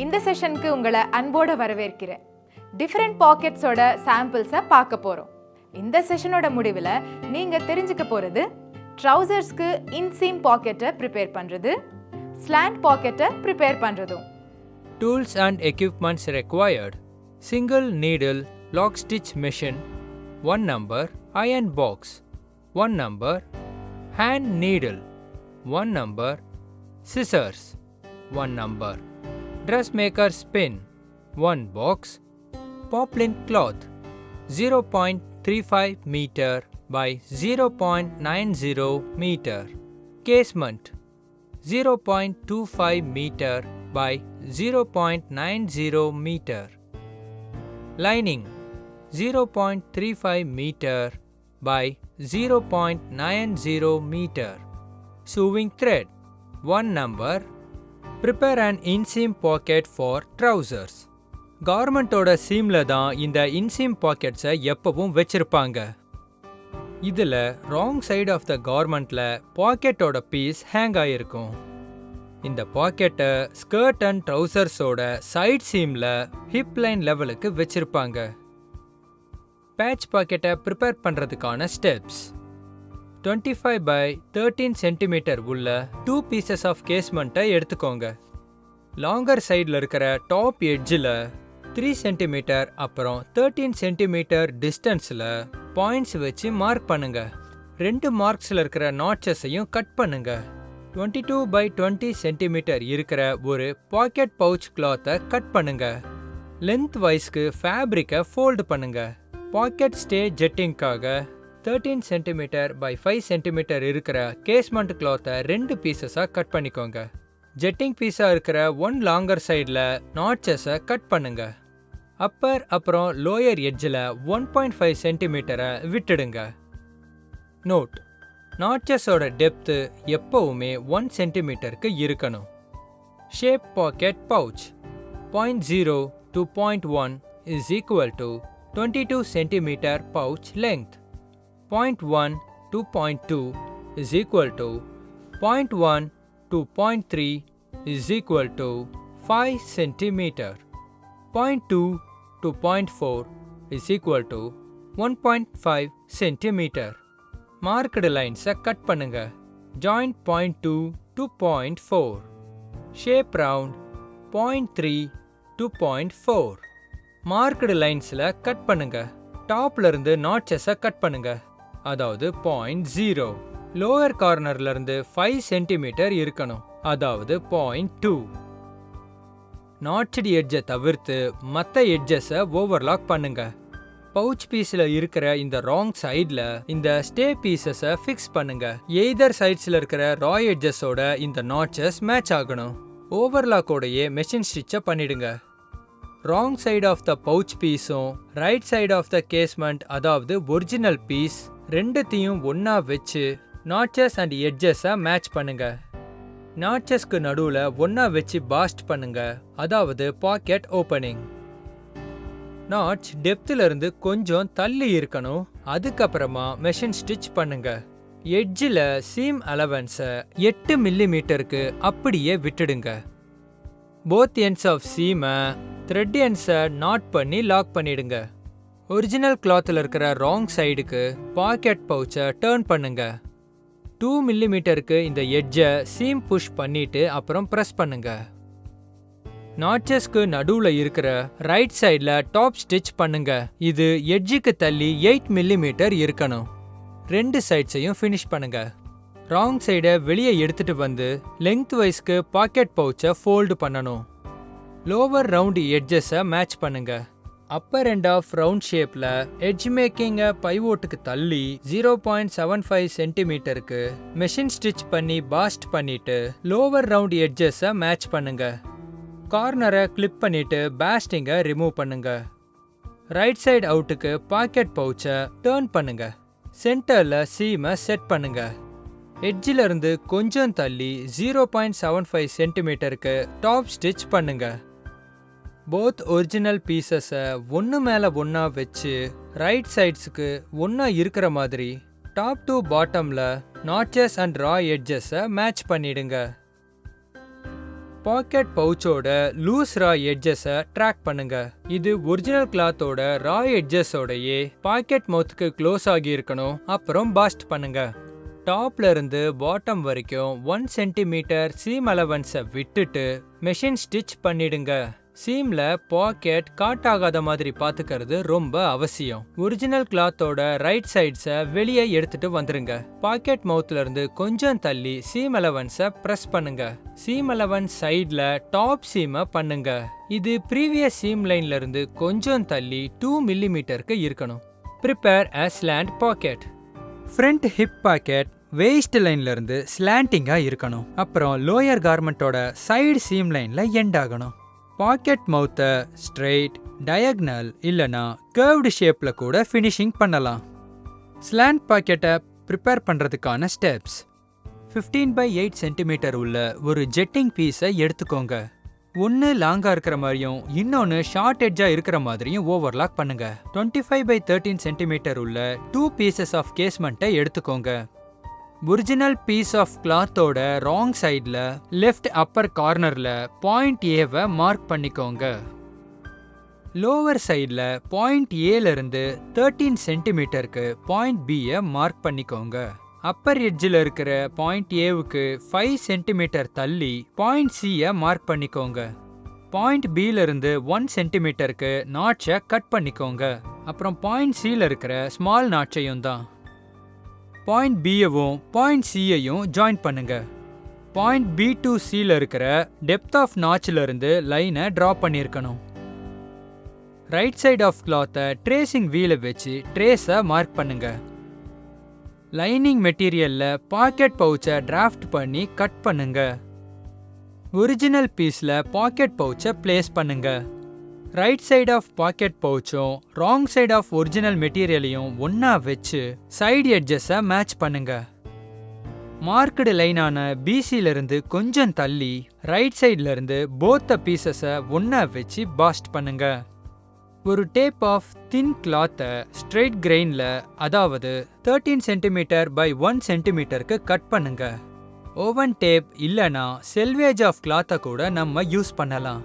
இந்த செஷனுக்கு உங்களை அன்போடு வரவேற்கிறேன். டிஃப்ரெண்ட் பாக்கெட்ஸோட சாம்பிள்ஸை பார்க்க போகிறோம். இந்த செஷனோட முடிவில் நீங்கள் தெரிஞ்சுக்க போகிறது ட்ரௌசர்ஸ்க்கு இன்சீம் பாக்கெட்டை ப்ரிப்பேர் பண்ணுறது, ஸ்லாண்ட் பாக்கெட்டை ப்ரிப்பேர் பண்ணுறதும். Tools and equipments required: single needle lock stitch machine 1 number, iron box 1 number, hand needle 1 number, scissors 1 number, dressmaker spin 1 box, poplin cloth 0.35 meter by 0.90 meter, casement 0.25 meter by 0.90 meter, lining 0.35 meter by 0.90 meter, sewing thread 1 number. Prepare an inseam pocket for trousers. கார்மெண்ட்டோட சீம்ல தான் இந்த இன்சீம் பாக்கெட்ஸை எப்பவும் வச்சிருப்பாங்க. இதில் wrong side of the கார்மெண்ட்ல பாக்கெட்டோட piece hang ஆகிருக்கும். இந்த பாக்கெட்டை ஸ்கர்ட் அண்ட் ட்ரௌசர்ஸோட சைட் சீமில் ஹிப் லைன் லெவலுக்கு வச்சிருப்பாங்க. பேட்ச் பாக்கெட்டை ப்ரிப்பேர் பண்ணுறதுக்கான ஸ்டெப்ஸ்: 25 by 13 cm உள்ள 2 pieces ஆஃப் கேஸ்மெண்ட்டை எடுத்துக்கோங்க. லாங்கர் சைடில் இருக்கிற டாப் எட்ஜில் 3 cm அப்புறம் 13 cm டிஸ்டன்ஸில் பாயிண்ட்ஸ் வச்சு மார்க் பண்ணுங்க. 2 மார்க்ஸில் இருக்கிற நாட்சஸையும் கட் பண்ணுங்க. 22 by 20 cm இருக்கிற ஒரு பாக்கெட் பவுச் கிளாத்தை கட் பண்ணுங்க. லென்த் வைஸ்க்கு ஃபேப்ரிக்கை ஃபோல்டு பண்ணுங்க. பாக்கெட் ஸ்டே ஜெட்டிங்காக 13 cm by 5 cm இருக்கிற கேஸ்மெண்ட் கிளாத்தை 2 பீசஸாக கட் பண்ணிக்கோங்க. ஜெட்டிங் பீஸாக இருக்கிற 1 லாங்கர் சைடில் நாட்சஸை கட் பண்ணுங்க. அப்பர் அப்புறம் லோயர் எட்ஜில் 1.5 cm விட்டுடுங்க. நோட்: நாட்சஸோட டெப்த்து எப்பவுமே 1 cm இருக்கணும். Shape pocket pouch 0.0 to 0.1 is equal to 22 cm pouch length. 0.1 to 0.2 is equal to 0.1 to 0.3 is equal to 5 cm. 0.2 to 0.4 is equal to 1.5 cm. Marked lines cut பண்ணுங்க. Joint 0.2 to 0.4. Shape round 0.3 to 0.4. Marked linesல cut பண்ணுங்க. டாப்ல இருந்து நாட்சஸை cut பண்ணுங்க. அதாவது 0.0. Lower கார்னர்ல இருந்து 5 cm இருக்கணும். அதாவது 0.2. நாட்சடி எட்ஜை தவிர்த்து மற்ற எட்ஜஸை ஓவர்லாக் பண்ணுங்க. பவுச் பீஸில் இருக்கிற இந்த ராங் சைடில் இந்த ஸ்டே பீசஸை ஃபிக்ஸ் பண்ணுங்க. எய்தர் சைட்ஸில் இருக்கிற ரா எட்ஜஸோட இந்த நாட்சஸ் மேட்ச் ஆகணும். ஓவர்லாக்கோடையே மெஷின் ஸ்டிச்சை பண்ணிடுங்க. Wrong side of the pouch பீஸும் right side of the casement அதாவது ஒரிஜினல் பீஸ் ரெண்டுத்தையும் ஒன்றா வச்சு நாட்சஸ் அண்ட் எட்ஜஸை மேட்ச் பண்ணுங்க. நாட்சஸ்க்கு நடுவில் ஒன்றா வச்சு பாஸ்ட் பண்ணுங்க, அதாவது பாக்கெட் ஓப்பனிங். நாட்ச் டெப்த்திலிருந்து கொஞ்சம் தள்ளி இருக்கணும். அதுக்கப்புறமா மெஷின் ஸ்டிச் பண்ணுங்க. எட்ஜில் சீம் அலவன்ஸை 8 மில்லிமீட்டருக்கு அப்படியே விட்டுடுங்க. போத் எண்ட்ஸ் ஆஃப் சீமை த்ரெட் எண்ட்ஸை நாட் பண்ணி லாக் பண்ணிடுங்க. ஒரிஜினல் கிளாத்தில் இருக்கிற ராங் சைடுக்கு பாக்கெட் பவுச்சை டர்ன் பண்ணுங்க. 2 மில்லிமீட்டருக்கு இந்த எட்ஜை சீம் புஷ் பண்ணிட்டு அப்புறம் ப்ரெஸ் பண்ணுங்க. நாட்சஸ்க்கு நடுவில் இருக்கிற ரைட் சைடில் டாப் ஸ்டிச் பண்ணுங்க. இது எட்ஜுக்கு தள்ளி 8 மில்லிமீட்டர் இருக்கணும். 2 சைட்ஸையும் ஃபினிஷ் பண்ணுங்க. ராங் சைடை வெளியே எடுத்துட்டு வந்து லெங்த் வைஸ்க்கு பாக்கெட் பவுச்சை ஃபோல்டு பண்ணணும். லோவர் ரவுண்ட் எட்ஜஸை மேட்ச் பண்ணுங்க. அப்பர் எண்ட் ஆஃப் ரவுண்ட் ஷேப்பில் எட்ஜ் மேக்கிங்கை பைவோட்டுக்கு தள்ளி 0.75 சென்டிமீட்டருக்கு மெஷின் ஸ்டிச் பண்ணி பாஸ்ட் பண்ணிட்டு லோவர் ரவுண்ட் எட்ஜஸை மேட்ச் பண்ணுங்க. கார்னரை கிளிப் பண்ணிட்டு பேஸ்டிங்கை ரிமூவ் பண்ணுங்க. ரைட் சைடு அவுட்டுக்கு பாக்கெட் பவுச்சை டர்ன் பண்ணுங்க. சென்டரில் சீமை செட் பண்ணுங்க. எட்ஜில் இருந்து கொஞ்சம் தள்ளி 0.75 சென்டிமீட்டருக்கு டாப் ஸ்டிச் பண்ணுங்க. போத் ஒரிஜினல் பீசஸை ஒன்று மேலே ஒன்றா வச்சு ரைட் சைட்ஸுக்கு ஒன்றா இருக்கிற மாதிரி டாப் டு பாட்டமில் நாட்சஸ் அண்ட் ரா எட்ஜஸை மேட்ச் பண்ணிடுங்க. பாக்கெட் பவுச்சோட லூஸ் ரா எட்ஜஸை ட்ராக் பண்ணுங்க. இது ஒரிஜினல் கிளாத்தோட ரா எட்ஜஸோடையே பாக்கெட் மவுத்துக்கு க்ளோஸ் ஆகி இருக்கணும். அப்புறம் பாஸ்ட் பண்ணுங்க. டாப்ல இருந்து பாட்டம் வரைக்கும் 1 சென்டிமீட்டர் சீம் அலவன்ஸை விட்டுட்டு மெஷின் ஸ்டிச் பண்ணிடுங்க. சீம்ல பாக்கெட் காட் ஆகாத மாதிரி பாத்துக்கிறது ரொம்ப அவசியம். ஒரிஜினல் கிளாத்தோட ரைட் சைட்ஸை வெளியே எடுத்துட்டு வந்துருங்க. பாக்கெட் மவுத்ல இருந்து கொஞ்சம் தள்ளி சீம் அலவன்ஸை பிரஸ் பண்ணுங்க. சீம் அலவன்ஸ் சைட்ல டாப் சீமை பண்ணுங்க. இது ப்ரீவியஸ் சீம் லைன்ல இருந்து கொஞ்சம் தள்ளி 2 மில்லிமீட்டருக்கு இருக்கணும். Prepare a slant pocket. Front hip pocket waist லைன்ல இருந்து ஸ்லாண்டிங்கா இருக்கணும். அப்புறம் லோயர் கார்மெண்டோட சைடு சீம் லைன்ல எண்ட் ஆகணும். பாக்கெட் மவுத்தை ஸ்ட்ரெயிட், டயக்னல் இல்லனா கர்வ்டு ஷேப்ல கூட ஃபினிஷிங் பண்ணலாம். ஸ்லாண்ட் பாக்கெட்டை ப்ரிப்பேர் பண்றதுக்கான ஸ்டெப்ஸ்: 15x8 சென்டிமீட்டர் உள்ள ஒரு ஜெட்டிங் பீஸை எடுத்துக்கோங்க. ஒன்று லாங்கா இருக்கிற மாதிரியும் இன்னொன்று ஷார்ட் எட்ஜா இருக்கிற மாதிரியும் ஓவர்லாக் பண்ணுங்க. 25x13 சென்டிமீட்டர் உள்ள 2 பீசஸ் ஆஃப் கேஸ்மெண்ட்டை எடுத்துக்கோங்க. ஒரிஜினல் பீஸ் ஆஃப் கிளாத்தோட ராங் சைடில் லெஃப்ட் அப்பர் கார்னரில் பாயிண்ட் ஏவை மார்க் பண்ணிக்கோங்க. லோவர் சைடில் பாயிண்ட் ஏலேருந்து 13 சென்டிமீட்டருக்கு பாயிண்ட் பியை மார்க் பண்ணிக்கோங்க. அப்பர் எட்ஜில் இருக்கிற பாயிண்ட் ஏவுக்கு 5 சென்டிமீட்டர் தள்ளி பாயிண்ட் சியை மார்க் பண்ணிக்கோங்க. பாயிண்ட் பியிலிருந்து 1 சென்டிமீட்டருக்கு நாட்சை கட் பண்ணிக்கோங்க. அப்புறம் பாயிண்ட் சியில் இருக்கிற ஸ்மால் நாட்சையும் தான். பாயிண்ட் பியவும் பாயிண்ட் சியையும் ஜாயின் பண்ணுங்க. பாயிண்ட் பி டு சியில் இருக்கிற டெப்த் ஆஃப் நாட்சில் இருந்து லைனை ட்ரா பண்ணியிருக்கணும். ரைட் சைட் ஆஃப் கிளாத்தை ட்ரேசிங் வீலை வச்சு ட்ரேஸை மார்க் பண்ணுங்க. லைனிங் மெட்டீரியலில் பாக்கெட் பவுச்சை டிராஃப்ட் பண்ணி கட் பண்ணுங்க. ஒரிஜினல் பீஸில் பாக்கெட் பவுச்சை பிளேஸ் பண்ணுங்க. ரைட் சைட் ஆஃப் பாக்கெட் பவுச்சும் ராங் சைட் ஆஃப் ஒரிஜினல் மெட்டீரியலையும் ஒன்னா வச்சு சைடு எட்ஜஸை மேட்ச் பண்ணுங்க. மார்க்கடு லைனான பிசியிலிருந்து கொஞ்சம் தள்ளி ரைட் சைட்ல இருந்து போத்த பீசஸை ஒன்னா வச்சு பாஸ்ட் பண்ணுங்க. ஒரு டேப் ஆஃப் தின் கிளாத்தை ஸ்ட்ரெயிட் கிரெயின்ல, அதாவது 13 சென்டிமீட்டர் பை 1 சென்டிமீட்டருக்கு கட் பண்ணுங்க. ஓவன் டேப் இல்லனா செல்வேஜ் ஆஃப் கிளாத்தை கூட நம்ம யூஸ் பண்ணலாம்.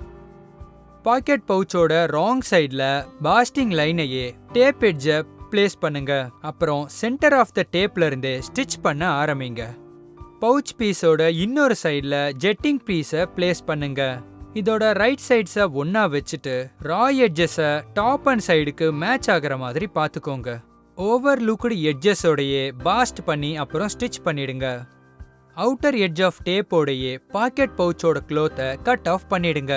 பாக்கெட் பவுச்சோட ராங் சைடில் பாஸ்டிங் லைனையே டேப் எட்ஜை பிளேஸ் பண்ணுங்க. அப்புறம் சென்டர் ஆஃப் த டேப்ல இருந்து ஸ்டிச் பண்ண ஆரம்பிங்க. பவுச் பீஸோட இன்னொரு சைடில் ஜெட்டிங் பீஸை பிளேஸ் பண்ணுங்க. இதோட ரைட் சைட்ஸை ஒன்னா வச்சுட்டு ரா எட்ஜஸை டாப் அண்ட் சைடுக்கு மேட்ச் ஆகிற மாதிரி பார்த்துக்கோங்க. ஓவர் லுக்டு எட்ஜஸோடையே பாஸ்ட் பண்ணி அப்புறம் ஸ்டிச் பண்ணிடுங்க. அவுட்டர் எட்ஜ் ஆஃப் டேப்போடையே பாக்கெட் பவுச்சோட க்ளோத்தை கட் ஆஃப் பண்ணிடுங்க.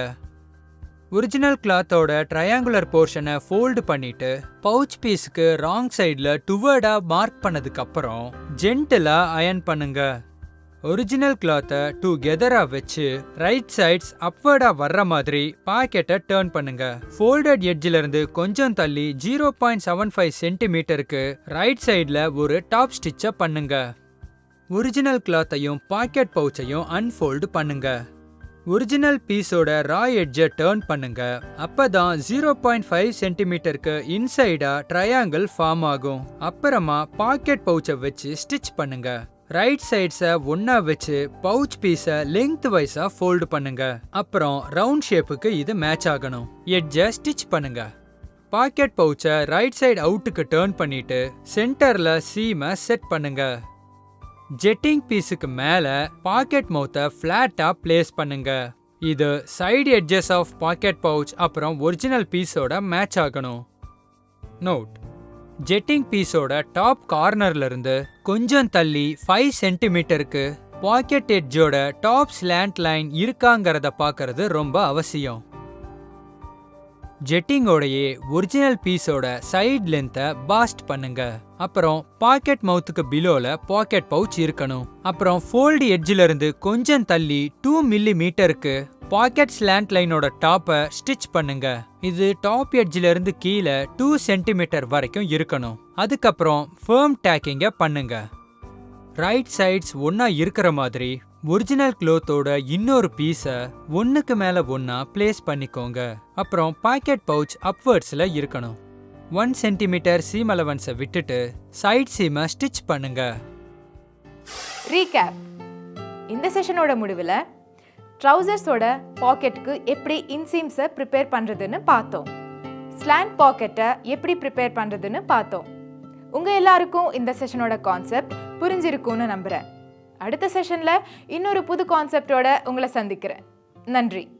ஒரிஜினல் கிளாத்தோட ட்ரையாங்குலர் போர்ஷனை ஃபோல்டு பண்ணிட்டு பவுச் பீஸுக்கு ராங் சைடில் டுவர்டா மார்க் பண்ணதுக்கு அப்புறம் ஜென்டிலா அயன் பண்ணுங்க. ஒரிஜினல் கிளாத்தை டுகெதரா வச்சு ரைட் சைட்ஸ் அப்வர்டா வர்ற மாதிரி பாக்கெட்டை டர்ன் பண்ணுங்க. ஃபோல்டட் எட்ஜில் இருந்து கொஞ்சம் தள்ளி 0.75 சென்டிமீட்டருக்கு ரைட் சைடில் ஒரு டாப் ஸ்டிச்சை பண்ணுங்க. ஒரிஜினல் கிளாத்தையும் பாக்கெட் பவுச்சையும் அன்ஃபோல்டு பண்ணுங்க. ஒரிஜினல் பீஸோட ரா எட்ஜை டர்ன் பண்ணுங்க. அப்பதான் 0.5 சென்டிமீட்டருக்கு இன்சைடா ட்ரையாங்கிள் ஃபார்ம் ஆகும். அப்புறமா பாக்கெட் பவுச்சை வச்சு ஸ்டிச் பண்ணுங்க. ரைட் சைட்ஸை ஒன்னா வச்சு பவுச் பீஸை லெங்த் வைஸா ஃபோல்டு பண்ணுங்க. அப்புறம் ரவுண்ட் ஷேப்புக்கு இது மேட்ச் ஆகணும். எட்ஜை ஸ்டிச் பண்ணுங்க. பாக்கெட் பவுச்சை ரைட் சைடு அவுட்டுக்கு டர்ன் பண்ணிட்டு சென்டர்ல சீமை செட் பண்ணுங்க. ஜெட்டிங் பீஸுக்கு மேல பாக்கெட் மவுத்தை ஃபிளாட்டா பிளேஸ் பண்ணுங்க. இது side edges of pocket pouch அப்புறம் ஒரிஜினல் பீஸோட மேட்ச் ஆகணும். நோட்: ஜெட்டிங் பீஸோட டாப் கார்னர்ல இருந்து கொஞ்சம் தள்ளி 5 சென்டிமீட்டருக்கு பாக்கெட் எட்ஜோட டாப் ஸ்லாண்ட் லைன் இருக்காங்கிறத பார்க்கறது ரொம்ப அவசியம். ஜெட்டிங்கோடையே ஒரிஜினல் பீஸோட சைட் லென்த்தை பாஸ்ட் பண்ணுங்க. அப்புறம் பாக்கெட் மவுத்துக்கு பிலோல பாக்கெட் பவுச் இருக்கணும். அப்புறம் ஃபோல்டு எட்ஜில் இருந்து கொஞ்சம் தள்ளி 2 மில்லிமீட்டருக்கு பாக்கெட் ஸ்லாண்ட் லைனோட டாப்பை ஸ்டிச் பண்ணுங்க. இது டாப் எட்ஜில் இருந்து கீழே 2 சென்டிமீட்டர் வரைக்கும் இருக்கணும். அதுக்கப்புறம் ஃபர்ம் டேக்கிங்க பண்ணுங்க. ரைட் சைட்ஸ் ஒன்னா இருக்கிற மாதிரி ஒரிஜினல் க்ளோத்தோட இன்னொரு பீஸை ஒன்னுக்கு மேல ஒன்னா பிளேஸ் பண்ணிக்கோங்க. அப்புறம் பாக்கெட் பவுச் அப்வர்ட்ஸ்ல இருக்கணும். 1 சென்டிமீட்டர் சீம் அலவன்ஸை விட்டுட்டு சைட் சீமை ஸ்டிச் பண்ணுங்க. ரீகேப்: இந்த செஷனோட முடிவில் ட்ரௌசர்ஸோட பாக்கெட்டுக்கு எப்படி இன்சீம்ஸை ப்ரிப்பேர் பண்ணுறதுன்னு பார்த்தோம். ஸ்லாண்ட் பாக்கெட்டை எப்படி ப்ரிப்பேர் பண்ணுறதுன்னு பார்த்தோம். உங்கள் எல்லாருக்கும் இந்த செஷனோட கான்செப்ட் புரிஞ்சிருக்கும்னு நம்புகிறேன். அடுத்த செஷனில் இன்னொரு புது கான்செப்டோட உங்களை சந்திக்கிறேன். நன்றி.